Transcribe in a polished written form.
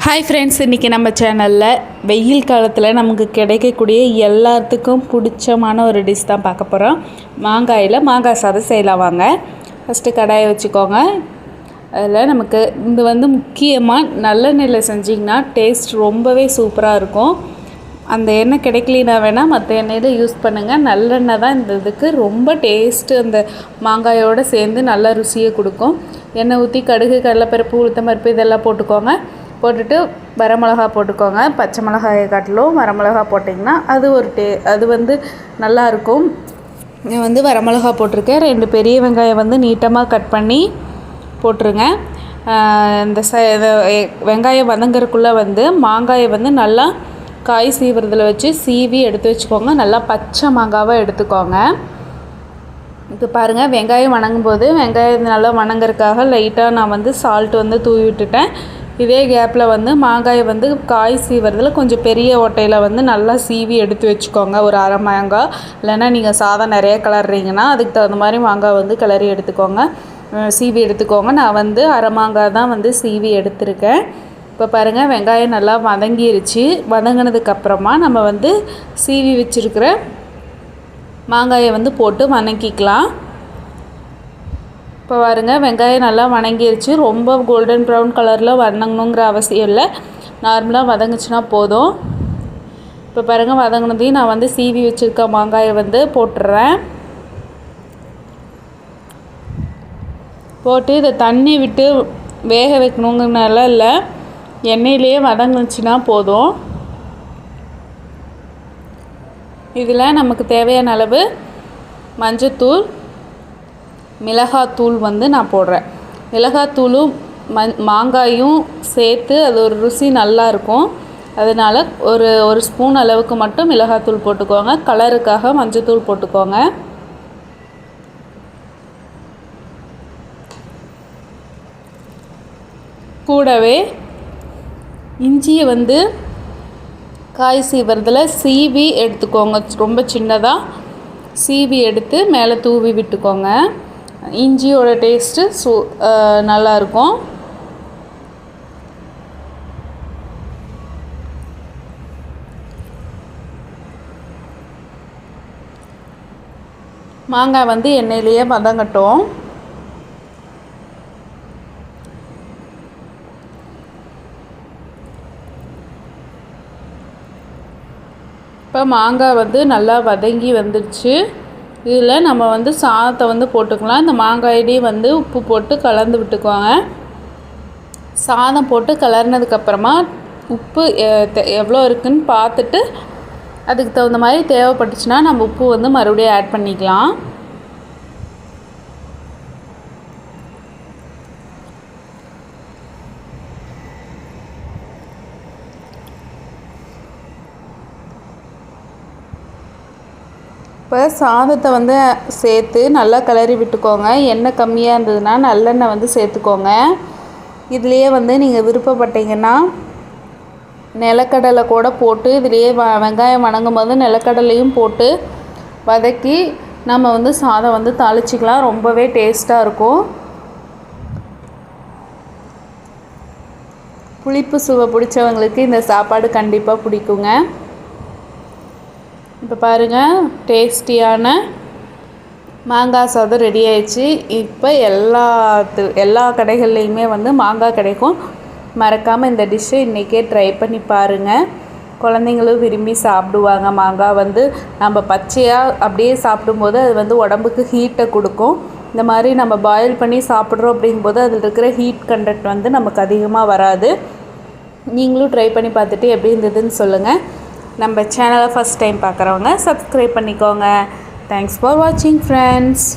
Hi friends, இன்றைக்கி நம்ம சேனலில் வெயில் காலத்தில் நமக்கு கிடைக்கக்கூடிய எல்லாத்துக்கும் பிடிச்சமான ஒரு டிஷ் தான் பார்க்க போகிறோம். மாங்காய் சாதம் செய்யலாம் வாங்க. ஃபஸ்ட்டு கடாயை வச்சுக்கோங்க. அதில் நமக்கு இது முக்கியமாக நல்லெண்ணெயில் செஞ்சிங்கன்னா டேஸ்ட் ரொம்பவே சூப்பராக இருக்கும். அந்த எண்ணெய் கிடைக்கலனா வேணால் மற்ற எண்ணெயில் யூஸ் பண்ணுங்கள். நல்லெண்ணெய் தான் இந்த இதுக்கு ரொம்ப டேஸ்ட்டு, அந்த மாங்காயோடு சேர்ந்து நல்ல ருசியை கொடுக்கும். எண்ணெய் ஊற்றி கடுகு, கடலைப்பருப்பு, உளுத்தம்பருப்பு இதெல்லாம் போட்டுக்கோங்க. போட்டுட்டு வரமிளகா போட்டுக்கோங்க. பச்சை மிளகாயை காட்டிலும் வரமிளகா போட்டிங்கன்னா அது நல்லாயிருக்கும். வரமிளகா போட்டிருக்கேன். 2 பெரிய வெங்காயம் நீட்டமாக கட் பண்ணி போட்டுருங்க. இந்த வெங்காயம் வதங்குறதுக்குள்ளே மாங்காயை நல்லா காய் சீவுறதில் வச்சு சீவி எடுத்து வச்சுக்கோங்க. நல்லா பச்சை மாங்காவாக எடுத்துக்கோங்க. இப்போ பாருங்கள், வெங்காயம் வணங்கும்போது வெங்காயம் நல்லா வணங்குறதுக்காக லைட்டாக நான் சால்ட்டு தூவி விட்டுட்டேன். இதே கேப்பில் மாங்காயை காய் சீவுறதில் கொஞ்சம் பெரிய ஓட்டையில் நல்லா சீவி எடுத்து வச்சுக்கோங்க. ஒரு அரை மாங்காய், இல்லைன்னா நீங்கள் சாதம் நிறைய கிளறீங்கன்னா அதுக்கு தகுந்த மாதிரி மாங்காய் கிளறி எடுத்துக்கோங்க, சீவி எடுத்துக்கோங்க. நான் அரை மாங்காய் தான் சீவி எடுத்திருக்கேன். இப்போ பாருங்கள், வெங்காயம் நல்லா வதங்கிருச்சு. வதங்கினதுக்கப்புறமா நம்ம சீவி வச்சுருக்கிற மாங்காயை போட்டு வதக்கிக்கலாம். இப்போ பாருங்கள், வெங்காயம் நல்லா வதங்கிருச்சு. ரொம்ப கோல்டன் ப்ரௌன் கலரில் வதங்கணுங்கிற அவசியம் இல்லை, நார்மலாக வதங்குச்சுன்னா போதும். இப்போ பாருங்கள், வதங்கினதையும் நான் சீவி வச்சுருக்க மாங்காயை போட்டுடுறேன். போட்டு இதை தண்ணி விட்டு வேக வைக்கணுங்கிறனால இல்லை, எண்ணெயிலேயே வதங்குச்சுன்னா போதும். இதில் நமக்கு தேவையான அளவு மஞ்சத்தூள், மிளகாத்தூள் நான் போடுறேன். மிளகாத்தூளும் மாங்காயும் சேர்த்து அது ஒரு ருசி நல்லாயிருக்கும். அதனால் ஒரு ஸ்பூன் அளவுக்கு மட்டும் மிளகாத்தூள் போட்டுக்கோங்க. கலருக்காக மஞ்சத்தூள் போட்டுக்கோங்க. கூடவே இஞ்சியை காய் சீவுறதில் சீவி எடுத்துக்கோங்க. ரொம்ப சின்னதாக சீவி எடுத்து மேலே தூவி விட்டுக்கோங்க. இஞ்சியோட டேஸ்ட்டு நல்லாயிருக்கும். மாங்காய் எண்ணெயிலேயே வதங்கட்டும். இப்போ மாங்காய் நல்லா வதங்கி வந்துடுச்சு. இதில் நம்ம சாதத்தை போட்டுக்கலாம். இந்த மாங்காயிலேயே உப்பு போட்டு கலந்து விட்டுக்குவாங்க. சாதம் போட்டு கலர்னதுக்கப்புறமா உப்பு எவ்வளோ இருக்குதுன்னு பார்த்துட்டு அதுக்கு தகுந்த மாதிரி தேவைப்பட்டுச்சுன்னா நம்ம உப்பு மறுபடியும் ஆட் பண்ணிக்கலாம். இப்போ சாதத்தை சேர்த்து நல்லா கிளறி விட்டுக்கோங்க. எண்ணெய் கம்மியாக இருந்ததுன்னா நல்லெண்ணெய் சேர்த்துக்கோங்க. இதுலேயே நீங்கள் விருப்பப்பட்டீங்கன்னா நிலக்கடலை கூட போட்டு இதுலேயே வெங்காயம் வணங்கும் போது நிலக்கடலையும் போட்டு வதக்கி நம்ம சாதம் தாளிச்சிக்கலாம். ரொம்பவே டேஸ்ட்டாக இருக்கும். புளிப்பு சுவை பிடிச்சவங்களுக்கு இந்த சாப்பாடு கண்டிப்பாக பிடிக்குங்க. இப்போ பாருங்கள், டேஸ்டியான மாங்காய் சாதம் ரெடி ஆயிடுச்சு. இப்போ எல்லா கடைகள்லையுமே மாங்காய் கிடைக்கும். மறக்காமல் இந்த டிஷ்ஷை இன்றைக்கே ட்ரை பண்ணி பாருங்கள். குழந்தைங்களும் விரும்பி சாப்பிடுவாங்க. மாங்காய் நம்ம பச்சையாக அப்படியே சாப்பிடும்போது அது உடம்புக்கு ஹீட்டை கொடுக்கும். இந்த மாதிரி நம்ம பாயில் பண்ணி சாப்பிட்றோம் அப்படிங்கும்போது அதில் இருக்கிற ஹீட் கண்டென்ட் நமக்கு அதிகமாக வராது. நீங்களும் ட்ரை பண்ணி பார்த்துட்டு எப்படி இருந்ததுன்னு சொல்லுங்கள். நம்ம சேனலை ஃபஸ்ட் டைம் பார்க்குறவங்க சப்ஸ்கிரைப் பண்ணிக்கோங்க. தேங்க்ஸ் ஃபார் வாட்சிங் ஃப்ரெண்ட்ஸ்.